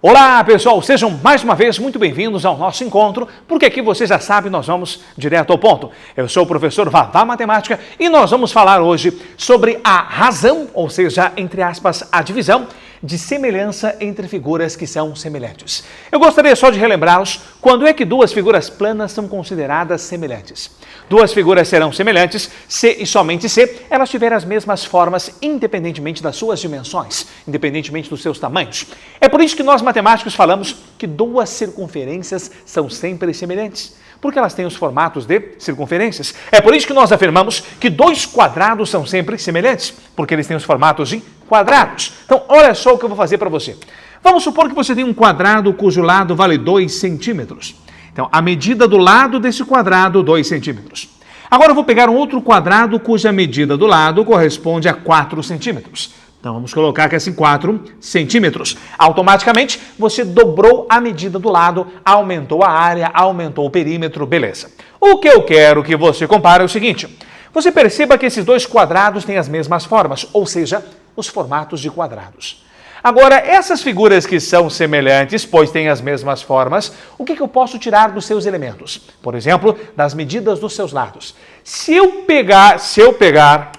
Olá pessoal, sejam mais uma vez muito bem-vindos ao nosso encontro, porque aqui você já sabe, nós vamos direto ao ponto. Eu sou o professor Vavá Matemática e nós vamos falar hoje sobre a razão, ou seja, entre aspas, a divisão de semelhança entre figuras que são semelhantes. Eu gostaria só de relembrá-los quando é que duas figuras planas são consideradas semelhantes. Duas figuras serão semelhantes se e somente se elas tiverem as mesmas formas, independentemente das suas dimensões, independentemente dos seus tamanhos. É por isso que nós matemáticos falamos que duas circunferências são sempre semelhantes, porque elas têm os formatos de circunferências. É por isso que nós afirmamos que dois quadrados são sempre semelhantes, porque eles têm os formatos de quadrados. Então, olha só o que eu vou fazer para você. Vamos supor que você tem um quadrado cujo lado vale 2 centímetros. Então, a medida do lado desse quadrado, 2 centímetros. Agora eu vou pegar um outro quadrado cuja medida do lado corresponde a 4 centímetros. Então, vamos colocar aqui assim 4 centímetros. Automaticamente, você dobrou a medida do lado, aumentou a área, aumentou o perímetro, beleza. O que eu quero que você compare é o seguinte. Você perceba que esses dois quadrados têm as mesmas formas, ou seja, os formatos de quadrados. Agora, essas figuras que são semelhantes, pois têm as mesmas formas, o que eu posso tirar dos seus elementos? Por exemplo, das medidas dos seus lados. Se eu pegar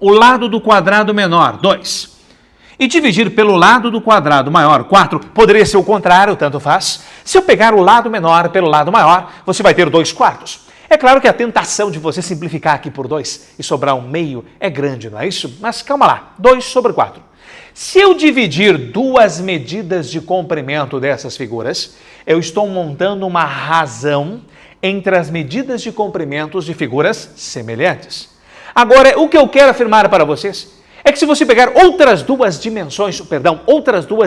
o lado do quadrado menor, 2, e dividir pelo lado do quadrado maior, 4, poderia ser o contrário, tanto faz. Se eu pegar o lado menor pelo lado maior, você vai ter 2 quartos. É claro que a tentação de você simplificar aqui por 2 e sobrar um meio é grande, não é isso? Mas calma lá, 2 sobre 4. Se eu dividir duas medidas de comprimento dessas figuras, eu estou montando uma razão entre as medidas de comprimentos de figuras semelhantes. Agora, o que eu quero afirmar para vocês é que se você pegar outras duas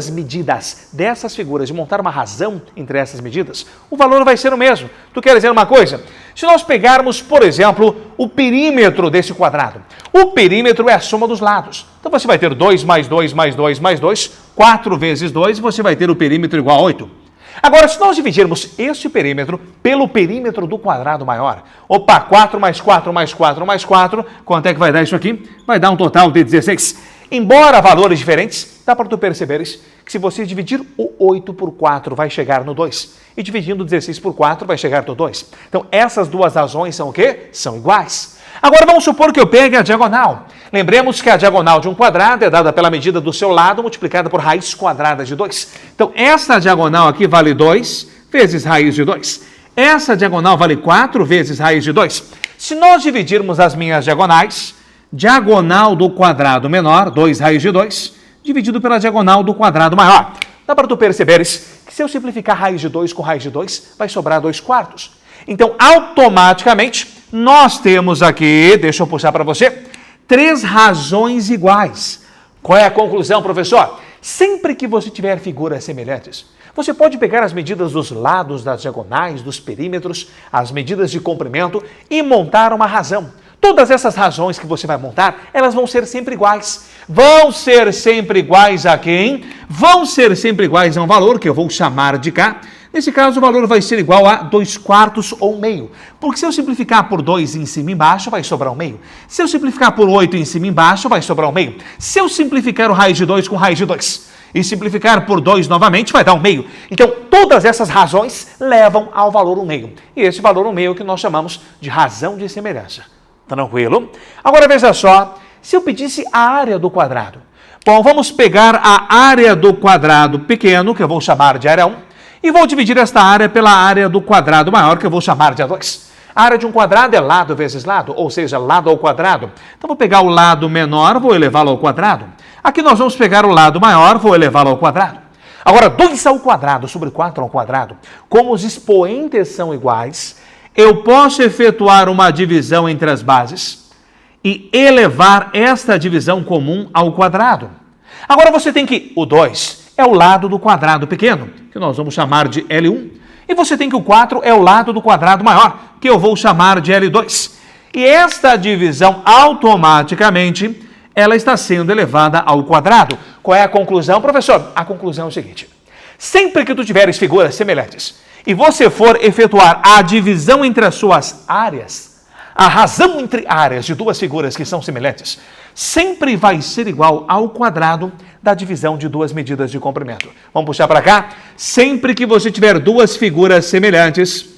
medidas dessas figuras e montar uma razão entre essas medidas, o valor vai ser o mesmo. Tu quer dizer uma coisa? Se nós pegarmos, por exemplo, o perímetro desse quadrado, o perímetro é a soma dos lados. Então você vai ter 2 mais 2 mais 2 mais 2, 4 vezes 2, e você vai ter o perímetro igual a 8. Agora, se nós dividirmos este perímetro pelo perímetro do quadrado maior, 4 mais 4 mais 4 mais 4, quanto é que vai dar isso aqui? Vai dar um total de 16. Embora valores diferentes, dá para tu perceberes que se você dividir o 8 por 4 vai chegar no 2. E dividindo 16 por 4 vai chegar no 2. Então, essas duas razões são o quê? São iguais. Agora, vamos supor que eu pegue a diagonal. Lembremos que a diagonal de um quadrado é dada pela medida do seu lado multiplicada por raiz quadrada de 2. Então, essa diagonal aqui vale 2 vezes raiz de 2. Essa diagonal vale 4 vezes raiz de 2. Se nós dividirmos as minhas diagonais, diagonal do quadrado menor, 2 raiz de 2, dividido pela diagonal do quadrado maior. Dá para tu perceberes que se eu simplificar raiz de 2 com raiz de 2, vai sobrar 2 quartos. Então, automaticamente, nós temos aqui, deixa eu puxar para você, 3 razões iguais. Qual é a conclusão, professor? Sempre que você tiver figuras semelhantes, você pode pegar as medidas dos lados, das diagonais, dos perímetros, as medidas de comprimento e montar uma razão. Todas essas razões que você vai montar, elas vão ser sempre iguais. Vão ser sempre iguais a quem? Vão ser sempre iguais a um valor que eu vou chamar de K. Nesse caso, o valor vai ser igual a 2 quartos ou meio. Porque se eu simplificar por 2 em cima e embaixo, vai sobrar um meio. Se eu simplificar por 8 em cima e embaixo, vai sobrar um meio. Se eu simplificar o raiz de 2 com raiz de 2 e simplificar por 2 novamente, vai dar um meio. Então, todas essas razões levam ao valor 1 meio. E esse valor 1 meio que nós chamamos de razão de semelhança. Tranquilo? Agora, veja só, se eu pedisse a área do quadrado. Bom, vamos pegar a área do quadrado pequeno, que eu vou chamar de área 1, e vou dividir esta área pela área do quadrado maior, que eu vou chamar de A2. A área de um quadrado é lado vezes lado, ou seja, lado ao quadrado. Então, vou pegar o lado menor, vou elevá-lo ao quadrado. Aqui nós vamos pegar o lado maior, vou elevá-lo ao quadrado. Agora, 2 ao quadrado sobre 4 ao quadrado, como os expoentes são iguais, eu posso efetuar uma divisão entre as bases e elevar esta divisão comum ao quadrado. Agora, você tem que o 2 é o lado do quadrado pequeno, que nós vamos chamar de L1. E você tem que o 4 é o lado do quadrado maior, que eu vou chamar de L2. E esta divisão, automaticamente, ela está sendo elevada ao quadrado. Qual é a conclusão, professor? A conclusão é o seguinte. Sempre que tu tiveres figuras semelhantes e você for efetuar a divisão entre as suas áreas, A razão entre áreas de duas figuras que são semelhantes sempre vai ser igual ao quadrado da divisão de duas medidas de comprimento. Vamos puxar para cá? Sempre que você tiver duas figuras semelhantes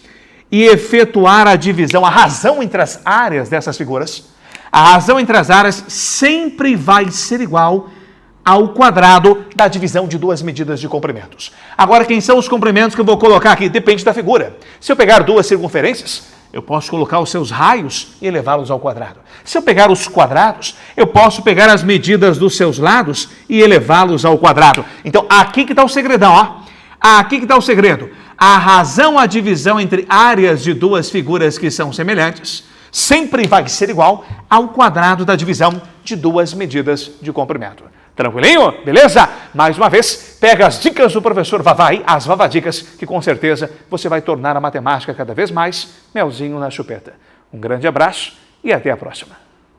e efetuar a divisão, a razão entre as áreas dessas figuras, a razão entre as áreas sempre vai ser igual ao quadrado da divisão de duas medidas de comprimentos. Agora, quem são os comprimentos que eu vou colocar aqui? Depende da figura. Se eu pegar duas circunferências, eu posso colocar os seus raios e elevá-los ao quadrado. Se eu pegar os quadrados, eu posso pegar as medidas dos seus lados e elevá-los ao quadrado. Então, aqui que está o segredão, ó. Aqui que está o segredo. A razão, a divisão entre áreas de duas figuras que são semelhantes, sempre vai ser igual ao quadrado da divisão de duas medidas de comprimento. Tranquilinho? Beleza? Mais uma vez, pega as dicas do professor Vavá, as Vavadicas, que com certeza você vai tornar a matemática cada vez mais melzinho na chupeta. Um grande abraço e até a próxima.